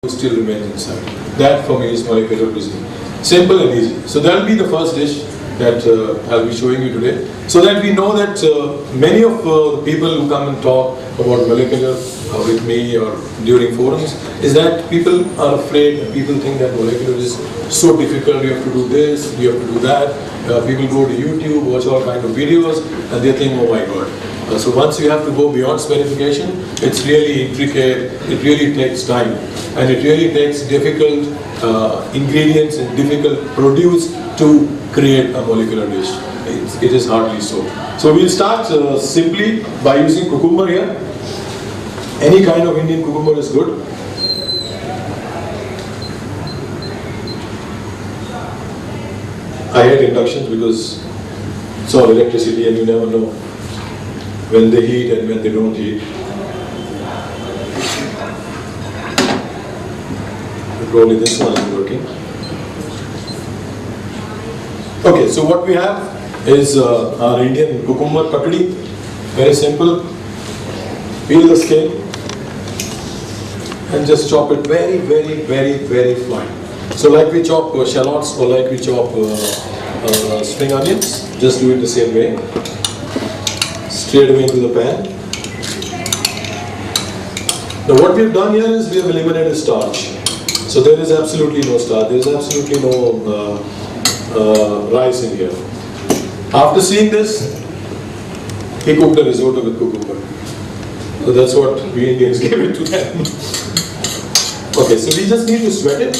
still remains inside. That for me is molecular cuisine. Simple and easy. So that will be the first dish that I'll be showing you today. So that we know that many of the people who come and talk about molecular with me or during forums is that people are afraid and people think that molecular is so difficult, you have to do this, you have to do that. People go to YouTube, watch all kinds of videos and they think, oh my god. So once you have to go beyond specification, it's really intricate, it really takes time and it really takes difficult ingredients and difficult produce to create a molecular dish. It is hardly so. So we'll start simply by using cucumber here. Any kind of Indian cucumber is good. I had inductions because it's all electricity and you never know when they heat and when they don't heat. Probably this one is working. Okay, so what we have is our Indian cucumber cookery. Very simple. Peel the skin and just chop it very fine. So like we chop shallots or like we chop spring onions, just do it the same way. Straight away into the pan. Now what we have done here is we have eliminated starch. So there is absolutely no starch, there is absolutely no rice in here. After seeing this, he cooked a risotto with cucumber. So that's what we Indians gave it to them. Okay, so we just need to sweat it.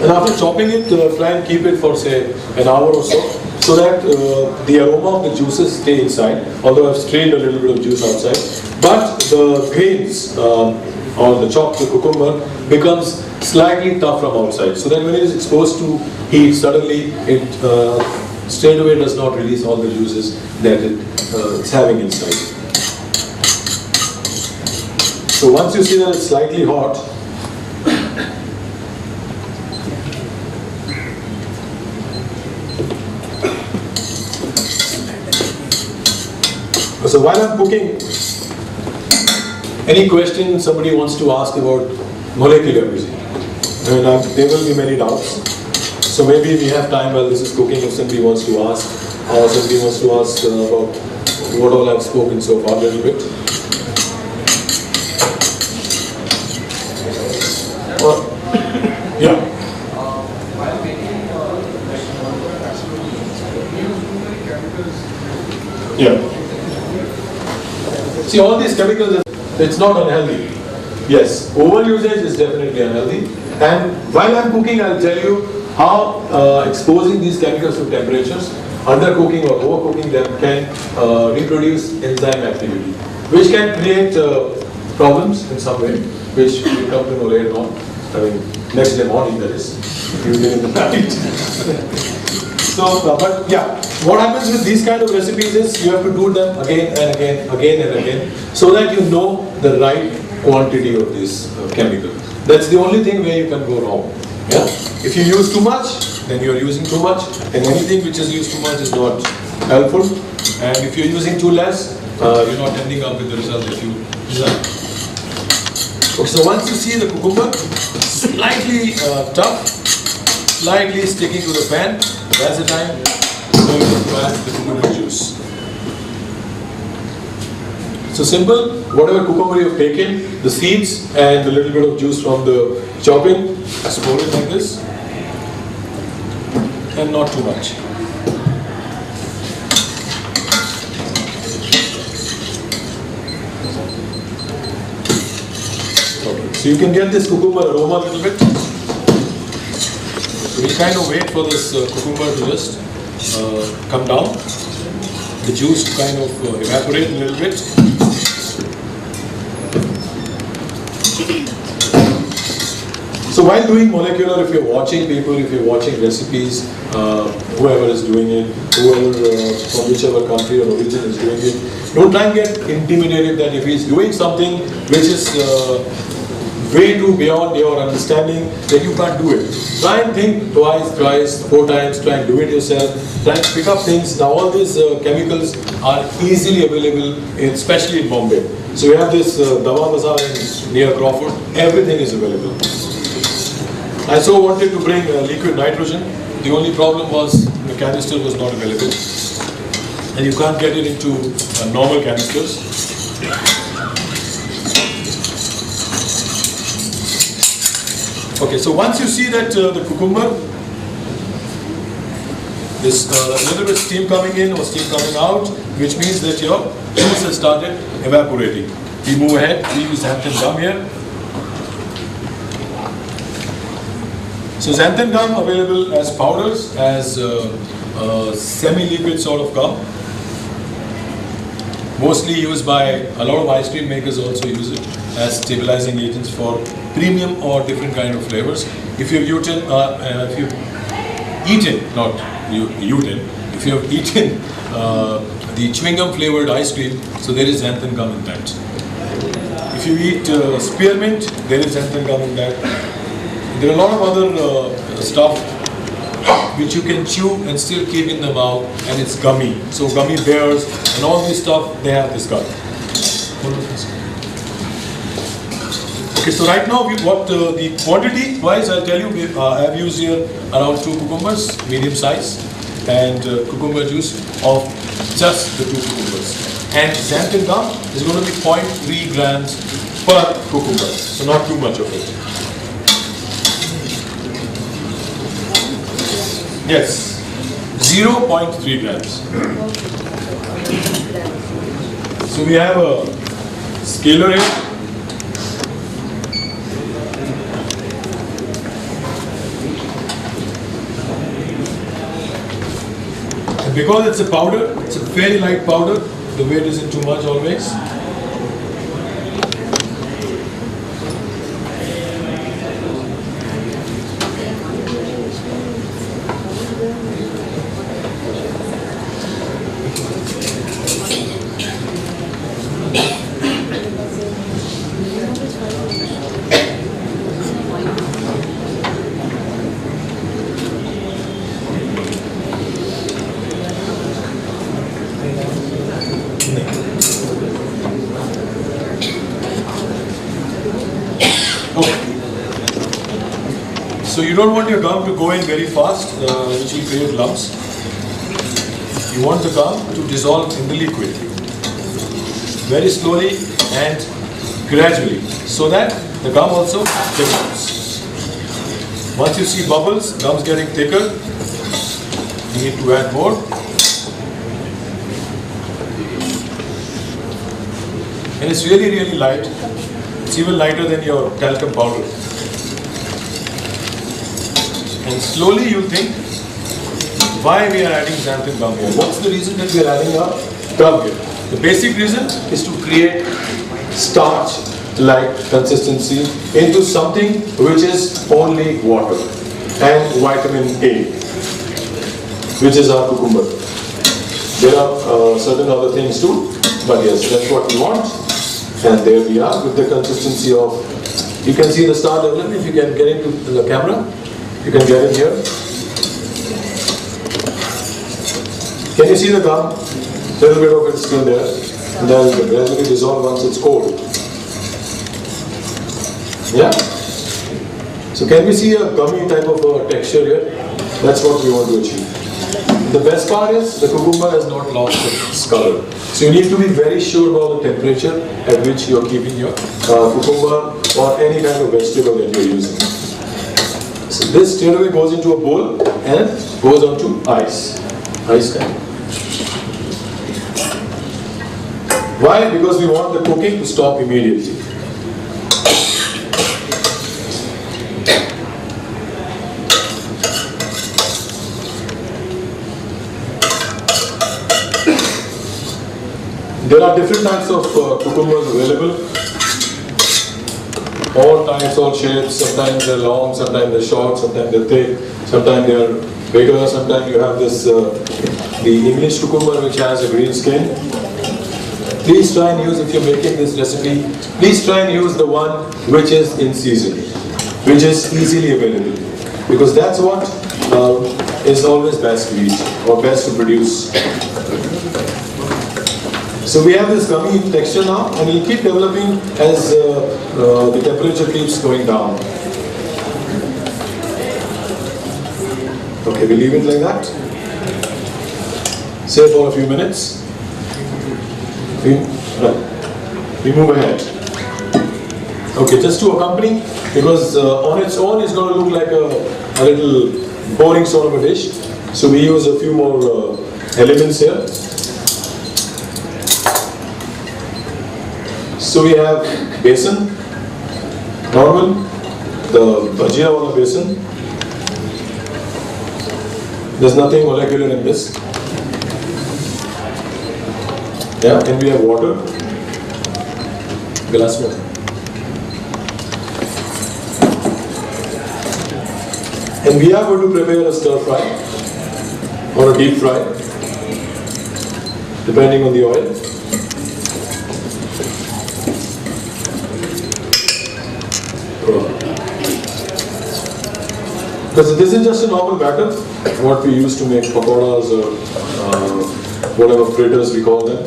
And after chopping it, try and keep it for say an hour or so that the aroma of the juices stay inside, although I've strained a little bit of juice outside. But the grains or the chopped cucumber becomes slightly tough from outside. So that when it is exposed to heat, suddenly it straight away does not release all the juices that it's having inside. So once you see that it's slightly hot, so while I'm cooking, any question somebody wants to ask about molecular cuisine? I mean, there will be many doubts. So maybe we have time while this is cooking if somebody wants to ask, or somebody wants to ask about what all I've spoken so far a little bit. Yeah. Yeah. See, all these chemicals, it's not unhealthy. Yes, overusage is definitely unhealthy. And while I'm cooking, I'll tell you how exposing these chemicals to temperatures, undercooking or overcooking them can reproduce enzyme activity, which can create problems in some way, which we come to know later on. I mean, next day morning, that is, usually in the night. So, but yeah, what happens with these kind of recipes is you have to do them again and again, so that you know the right quantity of this chemical. That's the only thing where you can go wrong. Yeah? If you use too much, then you're using too much, and anything which is used too much is not helpful. And if you're using too less, you're not ending up with the result that you desire. Okay, so once you see the cucumber slightly tough, slightly sticking to the pan, that's the time to add the cucumber juice. So simple, whatever cucumber you've taken, the seeds and the little bit of juice from the chopping, just pour it like this, and not too much. Okay. So you can get this cucumber aroma a little bit. So we kind of wait for this cucumber to just come down, the juice to kind of evaporate a little bit. So while doing molecular, if you're watching people, if you're watching recipes, whoever is doing it, whoever from whichever country or origin is doing it, don't try and get intimidated that if he's doing something which is way too beyond your understanding, then you can't do it. Try and think twice, thrice, 4 times, try and do it yourself, try and pick up things. Now all these chemicals are easily available, especially in Bombay. So we have this Dawa Bazaar near Crawford. Everything is available. I so wanted to bring liquid nitrogen. The only problem was the canister was not available, and you can't get it into normal canisters. Okay, so once you see that the cucumber, this little bit steam coming in or steam coming out, which means that your juice has started evaporating. We move ahead. We use xanthan gum here. So xanthan gum available as powders, as semi-liquid sort of gum. Mostly used by a lot of ice cream makers, also use it as stabilizing agents for premium or different kind of flavors. If you've eaten, if you have eaten the chewing gum flavored ice cream, so there is xanthan gum in that. If you eat spearmint, there is xanthan gum in that. There are a lot of other stuff which you can chew and still keep in the mouth, and it's gummy. So gummy bears and all this stuff, they have this gum. Okay, so right now, what the quantity wise, I'll tell you, I have used here around 2 cucumbers, medium size, and cucumber juice of just the 2 cucumbers. And xanthan gum is going to be 0.3 grams per cucumber, so not too much of it. Yes, 0.3 grams. So we have a scaler here. And because it's a powder, it's a very light powder, the weight isn't too much always. So you don't want your gum to go in very fast, which will create lumps. You want the gum to dissolve in the liquid very slowly and gradually, so that the gum also thickens. Once you see bubbles, gum's getting thicker, you need to add more. And it's really, really light. It's even lighter than your talcum powder. And slowly you'll think, why we are adding xanthan gum here? What's the reason that we are adding a gum here? The basic reason is to create starch-like consistency into something which is only water and vitamin A, which is our cucumber. There are certain other things too, but yes, that's what we want. And there we are with the consistency of, you can see the star development. If you can get into the camera, you can get in here. Can you see the gum? A little bit of it still there. And then it will gradually dissolve once it's cold. Yeah? So can we see a gummy type of a texture here? That's what we want to achieve. The best part is the cucumber has not lost its color. So you need to be very sure about the temperature at which you are keeping your cucumber or any kind of vegetable that you are using. So this straight away goes into a bowl and goes onto ice. Ice time. Why? Because we want the cooking to stop immediately. There are different types of cucumbers available. All types, all shapes. Sometimes they're long, sometimes they're short, sometimes they're thick, sometimes they're bigger. Sometimes you have this, the English cucumber, which has a green skin. Please try and use, if you're making this recipe, please try and use the one which is in season, which is easily available, because that's what is always best to eat or best to produce. So we have this gummy texture now, and it'll keep developing as the temperature keeps going down. Okay, we leave it like that. Say for a few minutes. We move ahead. Okay, just to accompany, because on its own it's going to look like a little boring sort of a dish. So we use a few more elements here. So we have besan, normal, the bhajia wala besan. There's nothing molecular in this. Yeah, and we have water. Glass water. And we are going to prepare a stir fry or a deep fry, depending on the oil. Because this is just a normal batter, what we use to make pakoras or whatever fritters we call them.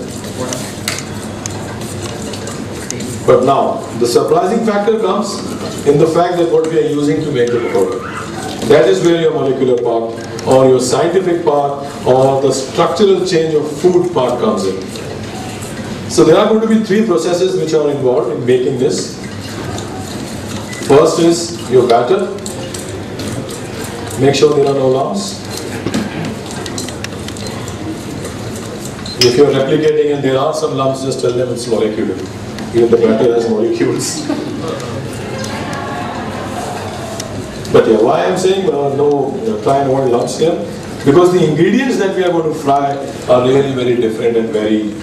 But now, the surprising factor comes in the fact that what we are using to make the pakora. That is where your molecular part, or your scientific part, or the structural change of food part comes in. So there are going to be three processes which are involved in making this. First is your batter. Make sure there are no lumps. If you are replicating and there are some lumps, just tell them it's molecular. Even the batter has molecules. But yeah, why I'm saying try and avoid lumps here? Because the ingredients that we are going to fry are really very different and very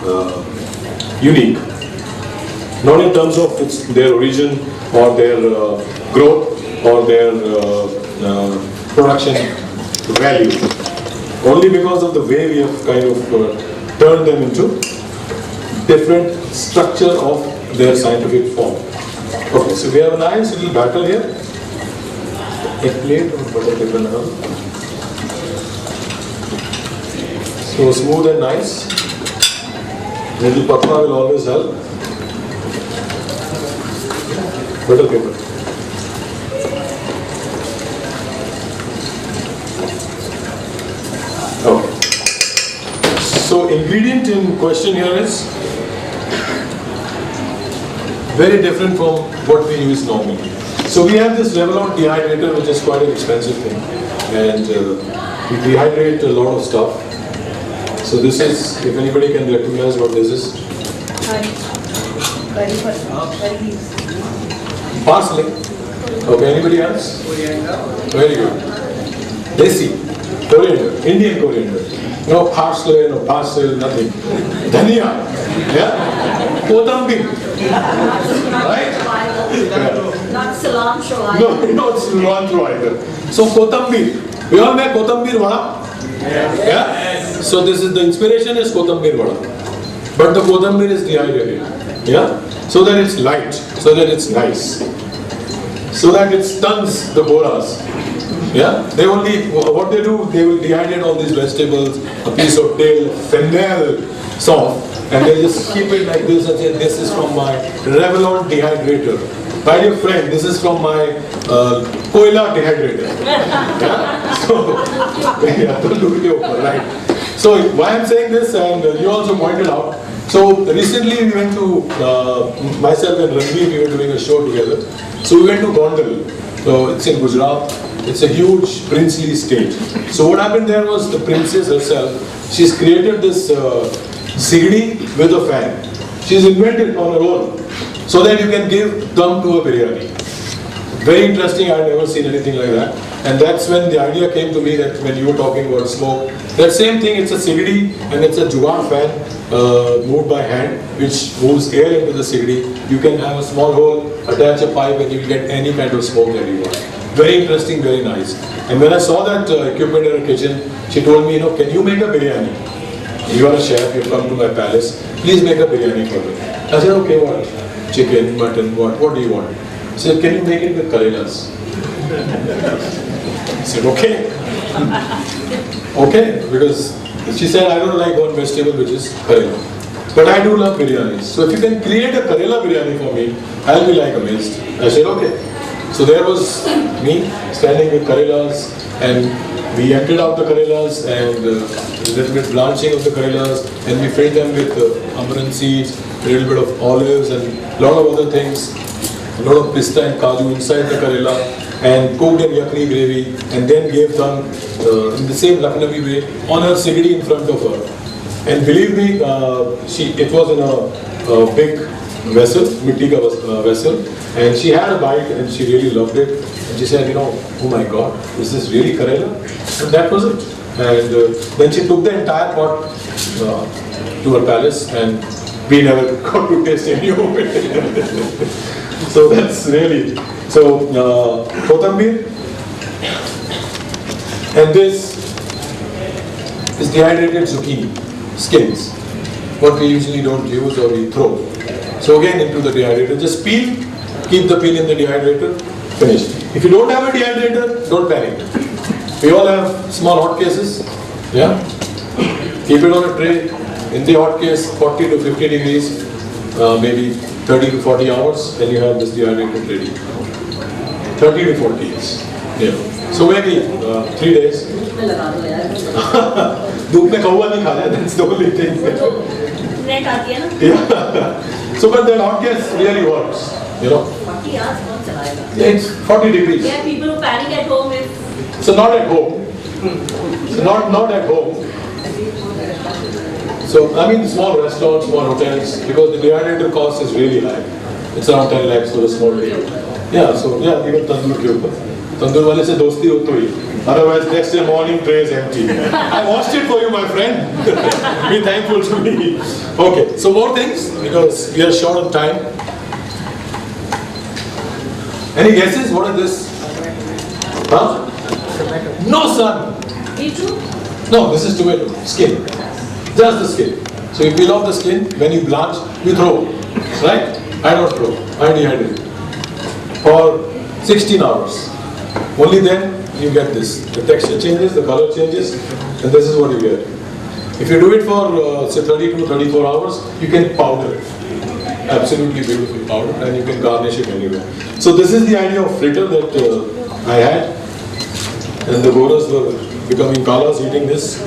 unique. Not in terms of their origin or their growth or their production value. Only because of the way we have kind of turned them into different structure of their scientific form. Okay, so we have a nice little batter here. Egg plate or butter paper now. So smooth and nice. Little patwa will always help. Butter paper. Okay. So ingredient in question here is very different from what we use normally. So we have this Revlon dehydrator, which is quite an expensive thing, and we dehydrate a lot of stuff. So this is, if anybody can recognize what this is. Parsley. Okay, anybody else? Very good. Desi, coriander, Indian coriander. No parsley, no basil, nothing. Dhania, yeah? Kothambir, right? Not cilantro either. No, not cilantro either. So kothambir. We all make kothambir vada? Yeah? So this is the inspiration is kothambir vada. But the kothambir is dehydrated. Yeah? So that it's light, so that it's nice. So that it stuns the boras. Yeah? They only, what they do, they will dehydrate all these vegetables, a piece of tail, fennel, soft, and they just keep it like this and say, this is from my Revlon dehydrator. My dear friend, this is from my koila dehydrator. Yeah? So, yeah, right. So why I'm saying this, and you also pointed out, so recently we went to, myself and Ranveer, we were doing a show together. So we went to Gondal. So it's in Gujarat. It's a huge princely state. So what happened there was the princess herself, she's created this sigdi with a fan. She's invented on her own so that you can give dum to a biryani. Very interesting, I've never seen anything like that. And that's when the idea came to me that when you were talking about smoke, that same thing, it's a sigdi and it's a jugaad fan moved by hand which moves air into the sigdi. You can have a small hole, attach a pipe and you will get any kind of smoke that you want. Very interesting, very nice. And when I saw that equipment in her kitchen, she told me, can you make a biryani? You are a chef, you come to my palace, please make a biryani for me. I said, okay, what? Chicken, mutton, what do you want? She said, can you make it with karelas? I said, okay. Okay, because she said, I don't like one vegetable which is karela. But I do love biryanis. So if you can create a Karela biryani for me, I'll be like amazed. I said, okay. So there was me standing with Karelas, and we emptied out the Karelas and a little bit blanching of the Karelas, and we filled them with amaranth seeds, a little bit of olives and a lot of other things, a lot of pista and kaju inside the Karela, and cooked in yakni gravy, and then gave them in the same Lucknowi way on her sigdi in front of her. And believe me, it was in a big vessel, mitti ka vessel, and she had a bite and she really loved it. And she said, oh my God, this is really Karela? And that was it. And then she took the entire pot to her palace, and we never got to taste any of it. So that's really, so Kothambir, and this is dehydrated zucchini, skins, what we usually don't use or we throw. So again into the dehydrator, just peel, keep the peel in the dehydrator, finished. If you don't have a dehydrator, don't panic. We all have small hot cases, yeah? Keep it on a tray, in the hot case, 40 to 50 degrees, maybe 30 to 40 hours, then you have this dehydrator ready. 30 to 40 years, yeah. So maybe 3 days. धूप में कौवा नहीं खा रहा, that's the only thing. Net आती है ना? Yeah. So but that hot gas really works, 40 hours कौन चलाएगा? It's 40 degrees. There are people who panic at home if. So not at home. So not at home. So I mean small restaurants, small hotels, because the dehydrator cost is really high. It's around 10 lakhs for a small table. Yeah, so yeah, even tandoor के ऊपर. Tandoor वाले से दोस्ती हो तो ही. Otherwise, next day morning tray is empty. I washed it for you, my friend. Be thankful to me. Okay, so more things because we are short on time. Any guesses? What is this? Huh? No, son. Beetroot? No, this is tomato skin. Just the skin. So you peel off the skin. When you blanch, you throw. Right? I don't throw. I dehydrate for 16 hours. Only then you get this. The texture changes, the color changes, and this is what you get. If you do it for say 30 to 34 hours, you can powder it. Absolutely beautiful powder, and you can garnish it anywhere. So this is the idea of fritter that I had, and the Goras were becoming kalas eating this.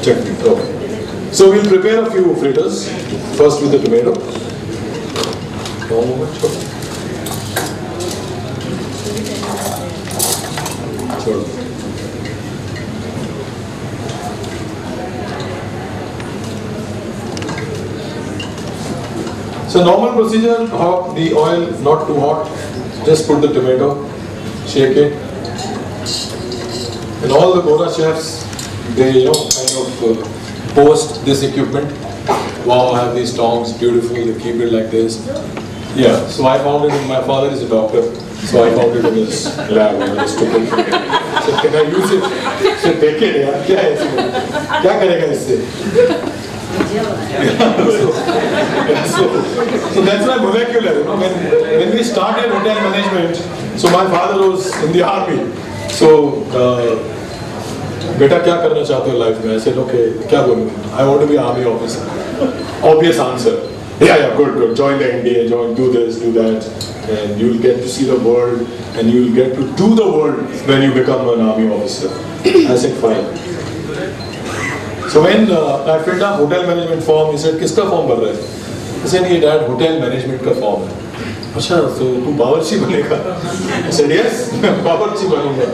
Chutney. Okay. So we'll prepare a few fritters. First with the tomato. One moment. Sure. So normal procedure, hot the oil, not too hot. Just put the tomato, shake it, and all the Gora chefs, they kind of post this equipment. Wow, I have these tongs, beautiful. They keep it like this. Yeah. So I found it. My father is a doctor, so I found it in his lab and I just took it from him. So can I use it? So take it, यार. क्या है इसमें? क्या करेगा इससे? So that's why molecular. When we started hotel management, so my father was in the army. So बेटा क्या करना चाहते हो लाइफ में? I said okay, क्या बोलूँ? I want to be army officer. Obvious answer. Yeah, good. Join the NDA, do this, do that, and you'll get to see the world, and you'll get to do the world when you become an army officer. I said fine. So when I filled up hotel management form, he said, किसका form भर रहा है? I said, ये dad hotel management का form है. अच्छा, तो तू बावर्ची बनेगा? I said, yes, मैं बावर्ची बनूंगा.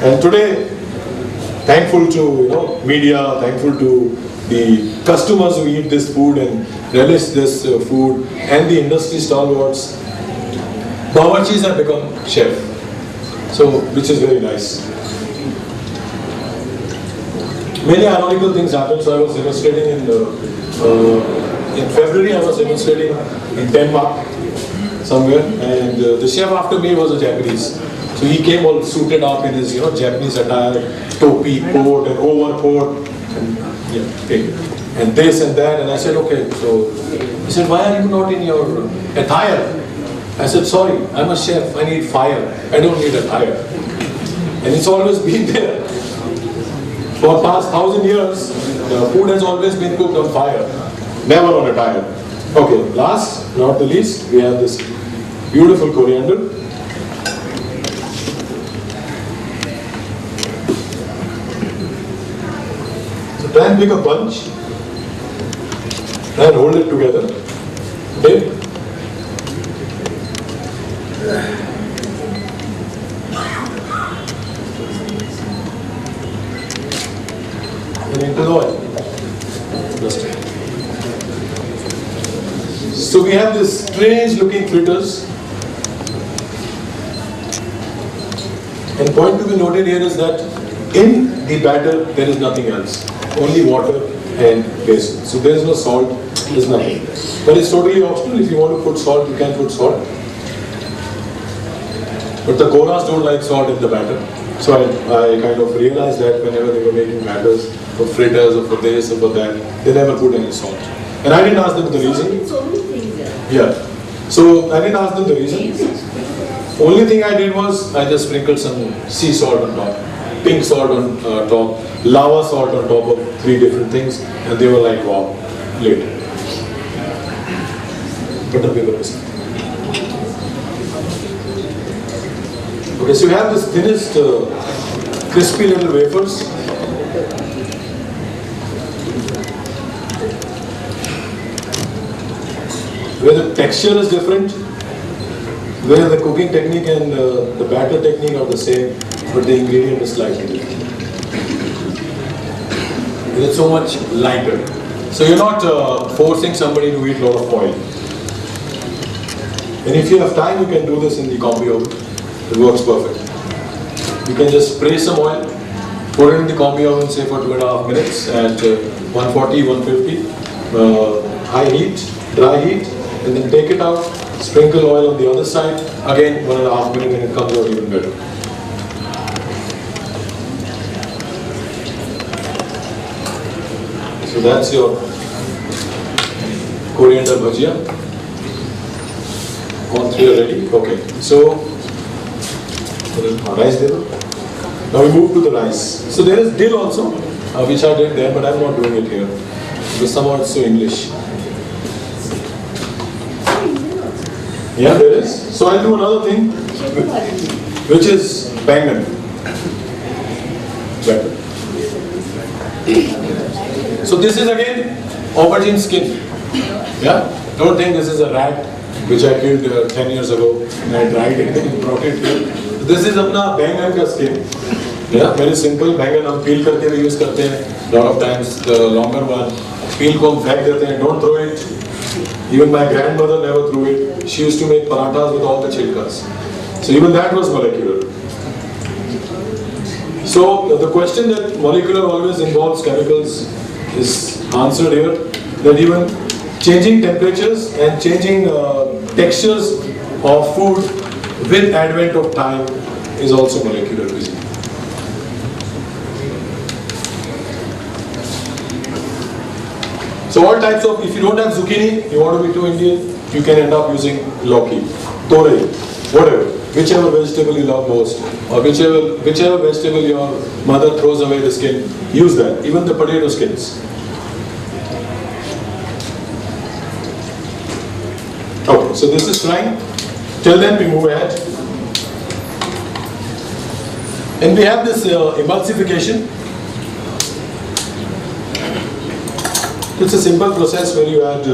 And today, thankful to media, thankful to the customers who eat this food and relish this food, and the industry stalwarts, bawarchis have become chef. So, which is very nice. Many ironical things happened. So I was demonstrating in February. I was demonstrating in Denmark somewhere, and the chef after me was a Japanese. So he came all suited up in his Japanese attire, topi, coat, and overcoat, and this and that. And I said, okay. So he said, why are you not in your attire? I said, sorry, I'm a chef. I need fire. I don't need attire. And it's always been there. For past 1,000 years, food has always been cooked on fire, never on a tire. Okay, last, not the least, we have this beautiful coriander. So try and pick a bunch and hold it together. Okay. And into the oil. Just. So we have this strange looking fritters. And point to be noted here is that in the batter there is nothing else. Only water and basin. So there is no salt, there is nothing. But it's totally optional. If you want to put salt, you can put salt. But the Goras don't like salt in the batter. So I kind of realized that whenever they were making batters for fritters or for this or for that, they never put any salt. And I didn't ask them the reason. So many things there. Yeah. So I didn't ask them the reason. Only thing I did was I just sprinkled some sea salt on top, pink salt on top, lava salt on top of 3 different things, and they were like, wow, later. Butter paper is. Okay, so we have this thinnest, crispy little wafers. Where the texture is different, where the cooking technique and the batter technique are the same, but the ingredient is slightly different. It's so much lighter. So you're not forcing somebody to eat a lot of oil. And if you have time, you can do this in the combi oven. It works perfect. You can just spray some oil, put it in the combi oven, say for 2.5 minutes at 140, 150, high heat, dry heat, and then take it out, sprinkle oil on the other side, again 1.5 minutes, and it comes out even better. So that's your coriander bhajia. All 3 are ready. Okay. So rice there. Now we move to the rice. So there is dill also, which I did there, but I'm not doing it here because somehow it's so English. Yeah, there is. So I'll do another thing, which is bangan. Better. So this is again aubergine skin. Yeah. Don't think this is a rat which I killed 10 years ago and I dried it and brought it here. This is अपना बैंगन का skin. Yeah, very simple. बैंगन हम peel करके भी use करते हैं. Lot of times the longer one, peel को हम फेंक देते हैं. Don't throw it. Even my grandmother never threw it. She used to make parathas with all the chilkas. So even that was molecular. So the question that molecular always involves chemicals is answered here. That even changing temperatures and changing textures of food with advent of time is also molecular cuisine. So all types of, if you don't have zucchini, you want to be too Indian, you can end up using lauki, torei, whatever, whichever vegetable you love most, or whichever vegetable your mother throws away the skin, use that, even the potato skins. Okay, so this is frying. Till then we move ahead. And we have this emulsification. It's a simple process where you add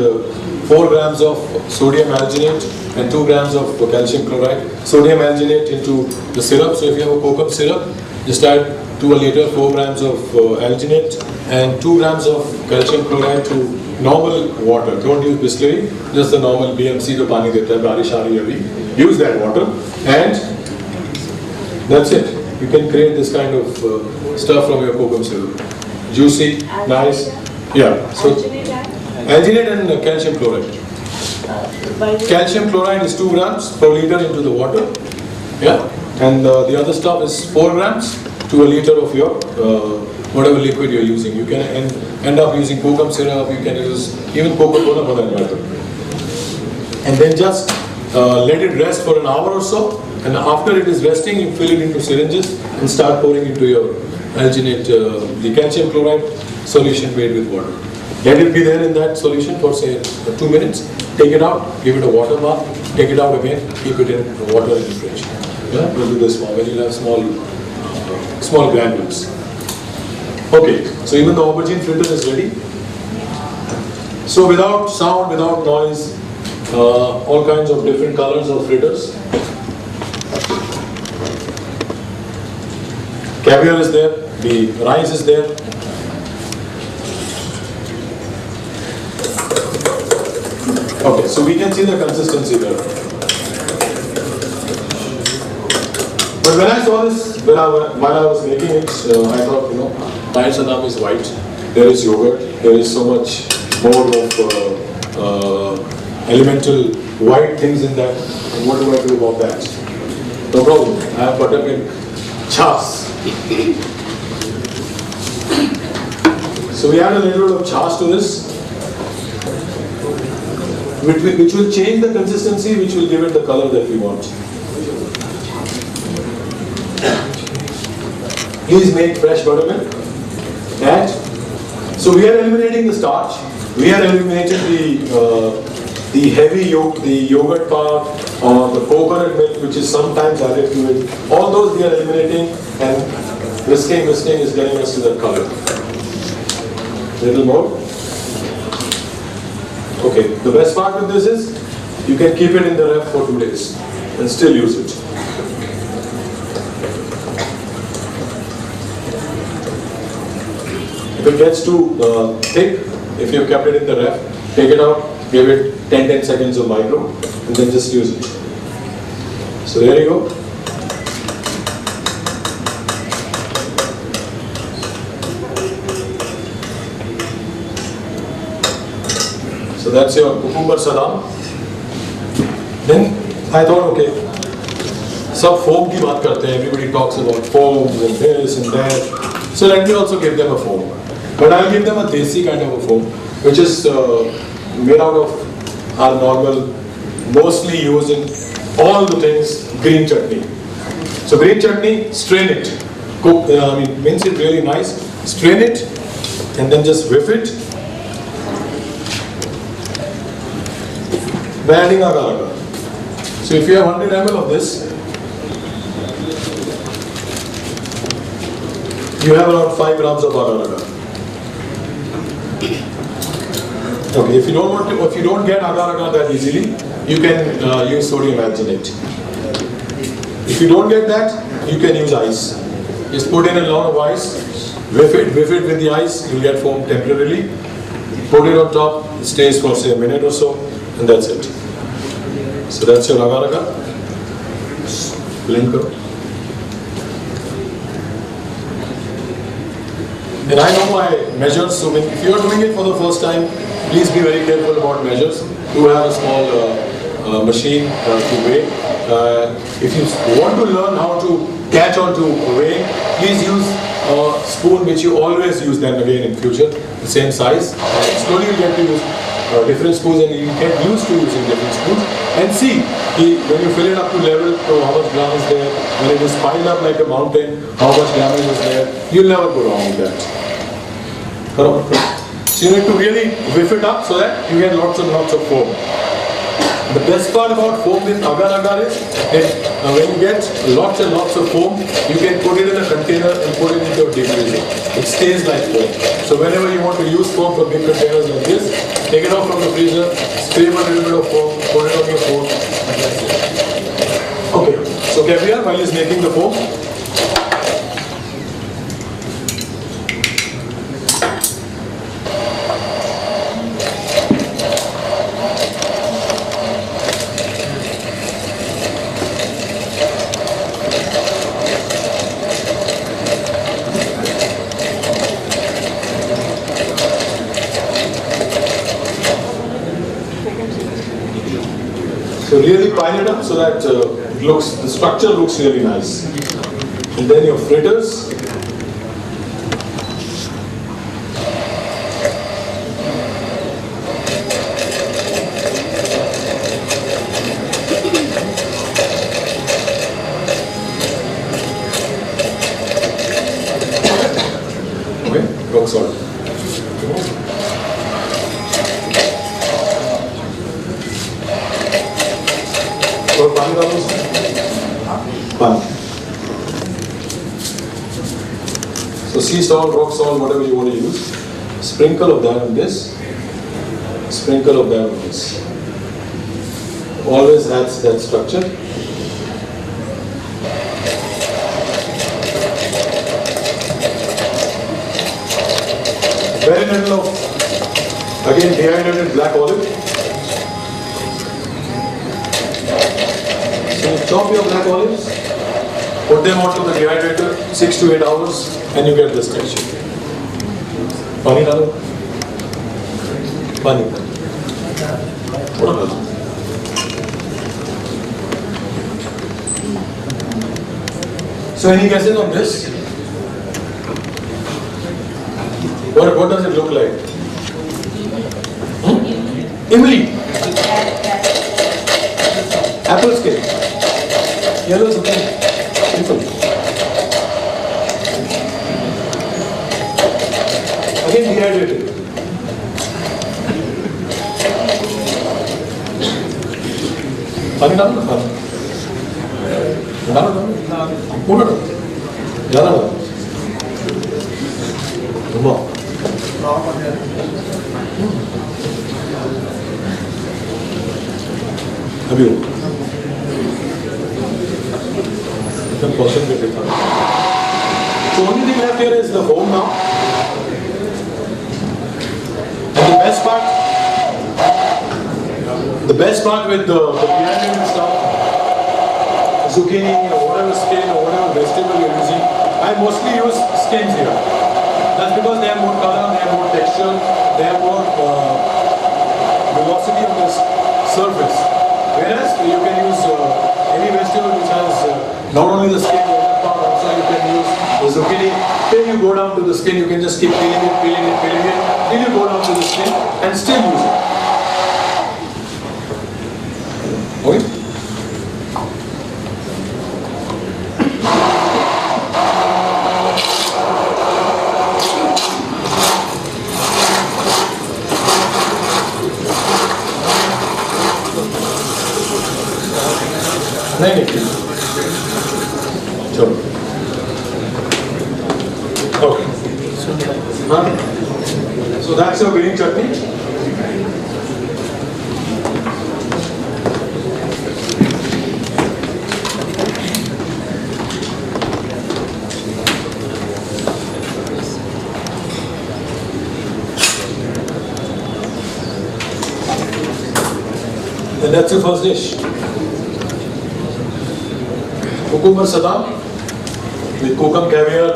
4 grams of sodium alginate and 2 grams of calcium chloride. Sodium alginate into the syrup. So if you have a kokum syrup, just add to a liter 4 grams of alginate and 2 grams of calcium chloride to normal water. Don't use Bisleri, just the normal BMC to pani deta hai, barish aa rahi hai abhi. Use that water and that's it. You can create this kind of stuff from your kokum syrup. Juicy, nice. Yeah. So alginate and calcium chloride. Calcium chloride is 2 grams per liter into the water. Yeah. And the other stuff is 4 grams to a liter of your whatever liquid you're using. You can end up using kokum syrup. You can use even Coca-Cola for that matter. And then just let it rest for an hour or so. And after it is resting, you fill it into syringes and start pouring into your alginate the calcium chloride solution made with water. Let it be there in that solution for say 2 minutes. Take it out, give it a water bath, take it out again, keep it in water in the fridge. Yeah, we'll do this one when you'll have small granules. Okay, so even the aubergine fritter is ready. So without sound, without noise, all kinds of different colors of fritters. Caviar is there, the rice is there. Okay, so we can see the consistency there. But when I saw this, while I was making it, I thought, Thai Saddam is white, there is yogurt, there is so much more of elemental white things in that, and what do I do about that? No problem, I have buttermilk, chas. So we add a little bit of chas to this, which will change the consistency, which will give it the color that we want. Please make fresh buttermilk. And so we are eliminating the starch. We are eliminating the heavy yolk, the yogurt part, or the coconut milk, which is sometimes added to it. All those we are eliminating, and whisking is getting us to that color. Little more. Okay, the best part with this is you can keep it in the ref for 2 days and still use it. If it gets too thick, if you've kept it in the ref, take it out, give it 10 seconds of micro, and then just use it. So there you go. So that's your cucumber sadam. Then I thought, okay, सब foam की बात करते हैं. Everybody talks about foams and this and that. So let me also give them a foam. But I'll give them a desi kind of a foam, which is made out of our normal, mostly used in all the things, green chutney. So green chutney, strain it. Mince it really nice. Strain it, and then just whip it. By adding agar-agar. So if you have 100 ml of this, you have around 5 grams of agar-agar. Okay, if you don't get agar-agar that easily, you can use sodium alginate. If you don't get that, you can use ice. Just put in a lot of ice, whip it with the ice, you'll get foam temporarily. Put it on top, it stays for say a minute or so, and that's it. So that's your agar-agar. Blend karo. And I know my measures, so if you are doing it for the first time, please be very careful about measures. Do have a small machine to weigh. If you want to learn how to catch on to weighing, please use a spoon which you always use then again in future, the same size. Slowly you get to use different spoons, and you get used to using different spoons. And see, when you fill it up to level, how much gram is there. When it is piled up like a mountain, how much grammage is there. You'll never go wrong with that. So you need to really whip it up so that you get lots and lots of foam. The best part about foam with agar-agar is when you get lots and lots of foam, you can put it in a container and put it into your deep freezer. It stays like foam. So whenever you want to use foam for big containers like this, take it out from the freezer, scrape a little bit of foam, put it on your foam, and that's it. Okay, so caviar, while he's making the foam, so really pile it up so that the structure looks really nice. And then your fritters. rock salt. और पानी डालो उसमें, पानी. So sea salt, rock salt, whatever you want to use, sprinkle of that on this, sprinkle of that on this. Always adds that structure. Very little of, again, dehydrated black olive. So chop your black olives, put them onto the dehydrator, 6 to 8 hours, and you get this texture. Pani dalo. Pani. What else? So any guesses on this? What does it look like? Imli. Apple skin. Yellow is okay. Simple. Again dehydrated. Pani डालो ना पानी. डालो. पूरा डालो. ज़्यादा डालो. घुमाओ. अभी हो. एकदम concentrated था. So only thing left here is the bone now. And the best part with the dehydrated stuff, zucchini or whatever skin or whatever vegetable you're using, I mostly use skins here. That's because they have more color, they have more texture, they have more velocity on this surface. Whereas you can use any vegetable which has not only the skin, the other part also you can use the zucchini. Till you go down to the skin, you can just keep peeling it, till you go down to the skin and still use it. Okay? नहीं चलो okay so that's your green chutney. And that's your first dish. Cucumber sadam with kokum caviar,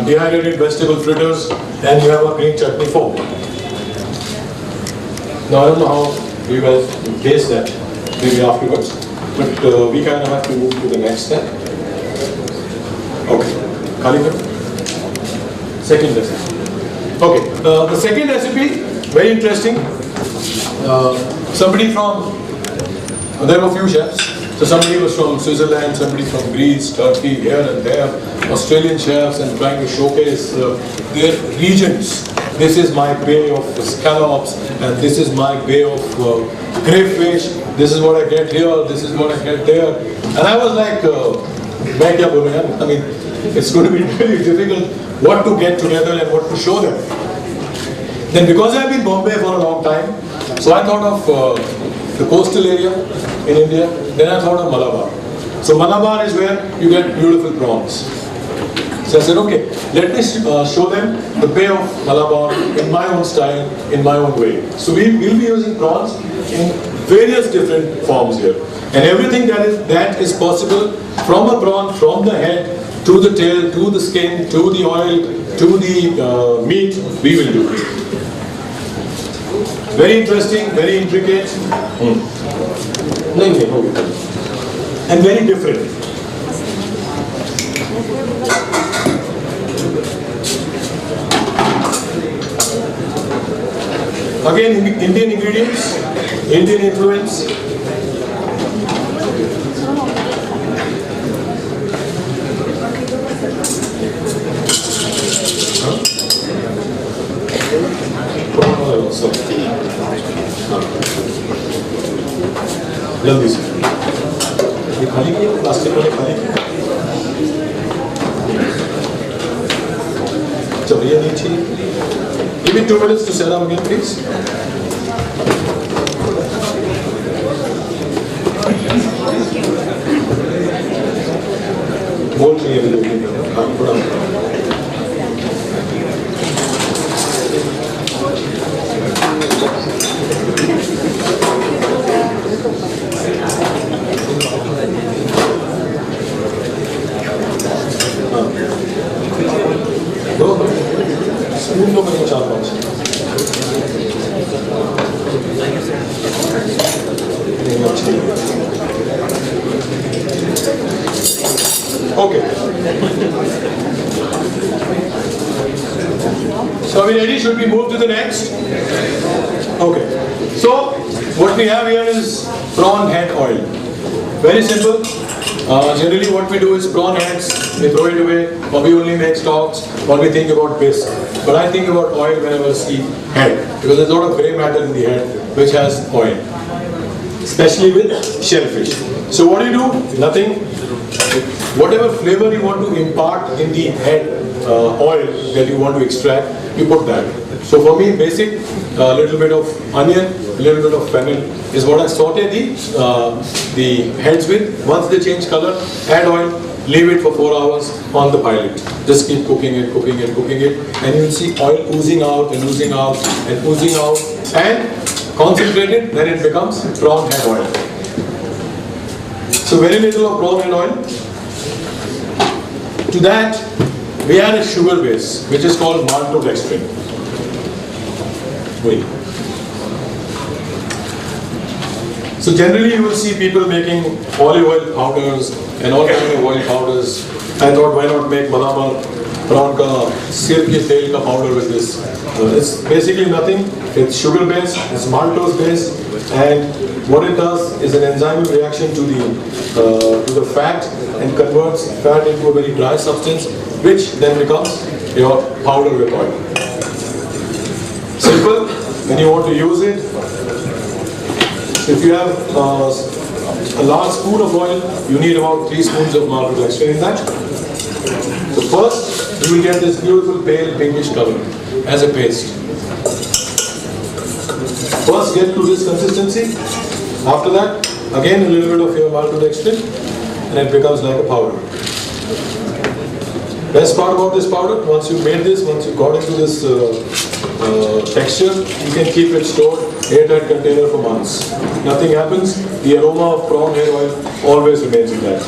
dehydrated vegetable fritters, and you have a green chutney form. Now I don't know how you guys taste that, maybe afterwards, but we kind of have to move to the next step. Okay, Kalika. Second recipe. Okay, the second recipe, very interesting. Somebody from, there were a few chefs. So somebody was from Switzerland, somebody from Greece, Turkey, here and there, Australian chefs, and trying to showcase their regions. This is my bay of scallops, and this is my bay of crayfish. This is what I get here, this is what I get there. And I was like, I mean, it's going to be really difficult what to get together and what to show them. Then because I've been in Bombay for a long time, so I thought of the coastal area in India, then I thought of Malabar. So Malabar is where you get beautiful prawns. So I said, okay, let me show them the Bay of Malabar in my own style, in my own way. So we will be using prawns in various different forms here. And everything that is possible from a prawn, from the head, to the tail, to the skin, to the oil, to the meat, we will do. Very interesting, very intricate. And very different. Again, Indian ingredients, Indian influence. जल्दी से ये खाली किया plastic वाले खाली किया चलो ये नीचे give me 2 minutes to set up again please बोल नहीं है थोड़ा स्पून तो मैंने 4-5 Okay. So are we ready? Should we move to the next? Okay. So what we have here is prawn head oil. Very simple. Generally what we do is prawn heads, we throw it away, or we only make stocks, or we think about bisque. But I think about oil whenever I see head, because there's a lot of grey matter in the head which has oil, especially with shellfish. So what do? Nothing. Whatever flavor you want to impart in the head oil that you want to extract, you put that. So for me, basic, little bit of onion, little bit of fennel is what I saute the heads with. Once they change color, add oil, leave it for 4 hours on the pilot. Just keep cooking it, cooking it, cooking it, and you'll see oil oozing out and oozing out and oozing out, and concentrated, then it becomes prawn head oil. So very little of prawn head oil. To that, we add a sugar base, which is called maltodextrin. Wait. So generally you will see people making olive oil powders and all kinds of oil powders. I thought why not make badam prawn ka sir ke tel ka powder with this. It's basically nothing. It's sugar based, it's maltose based, and what it does is an enzymal reaction to the fat and converts fat into a very dry substance, which then becomes your powder with oil. Simple. When you want to use it, if you have a large spoon of oil, you need about 3 spoons of maltodextrin in that. So first, you will get this beautiful pale pinkish color as a paste. First, get to this consistency. After that, again a little bit of your maltodextrin, and it becomes like a powder. Best part about this powder, once you made this, once you got into this texture, you can keep it stored airtight container for months. Nothing happens. The aroma of prawn hair oil always remains in that.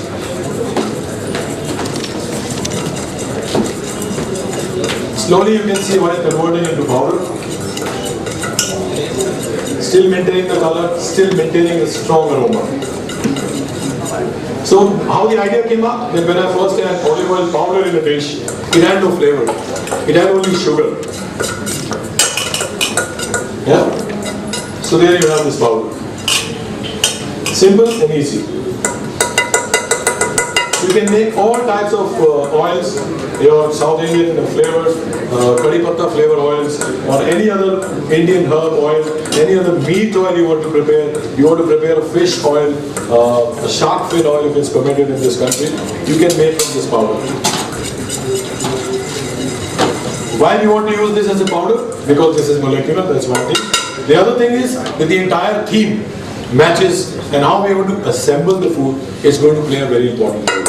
Slowly you can see oil converting into powder. Still maintaining the color, still maintaining the strong aroma. So how the idea came up, that when I first had olive oil powder in a dish, it had no flavor. It had only sugar. Yeah? So there you have this powder. Simple and easy. You can make all types of oils, your South Indian flavors, curry patta flavor oils, or any other Indian herb oil, any other meat oil you want to prepare. You want to prepare a fish oil, a shark fin oil if it's permitted in this country, you can make from this powder. Why we want to use this as a powder? Because this is molecular, that's one thing. The other thing is that the entire theme matches, and how we are going to assemble the food is going to play a very important role.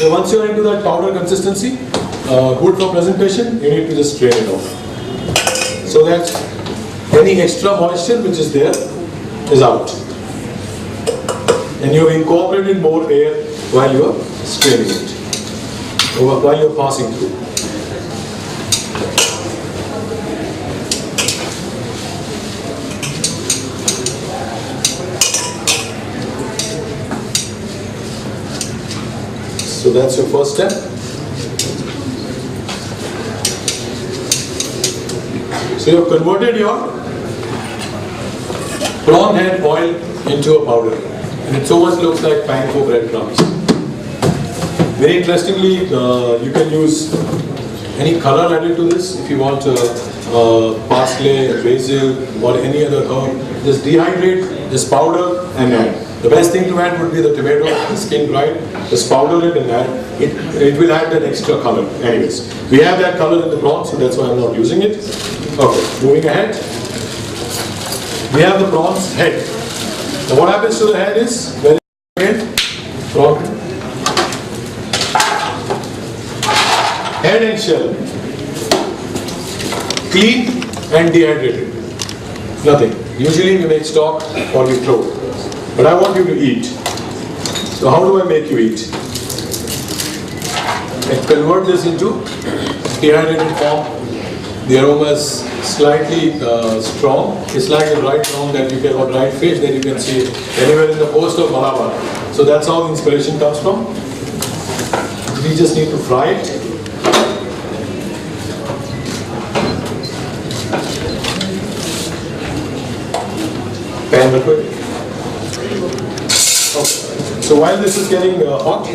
So once you are into that powder consistency, good for presentation, you need to just strain it off. So that any extra moisture which is there is out. And you have incorporated more air while you are straining it, or while you are passing through. So that's your first step. So you have converted your prawn head oil into a powder, and it so much looks like panko breadcrumbs. Very interestingly, you can use any color added to this. If you want parsley, basil, or any other herb, just dehydrate, just powder and add. The best thing to add would be the tomato, the skin dried, just powder it and add. It will add that extra color. Anyways, we have that color in the prawn, so that's why I'm not using it. Okay, moving ahead. We have the prawn's head. Now what happens to the head is, when it's made, prawn, head and shell, clean and dehydrated. Nothing. Usually we make stock or we throw. But I want you to eat. So how do I make you eat? I convert this into dehydrated form. The aroma is slightly strong. It's like a dried prawn that you can, or dried fish that you can see anywhere in the coast of Malabar. So that's how the inspiration comes from. We just need to fry it. Pan liquid. Okay. So while this is getting hot,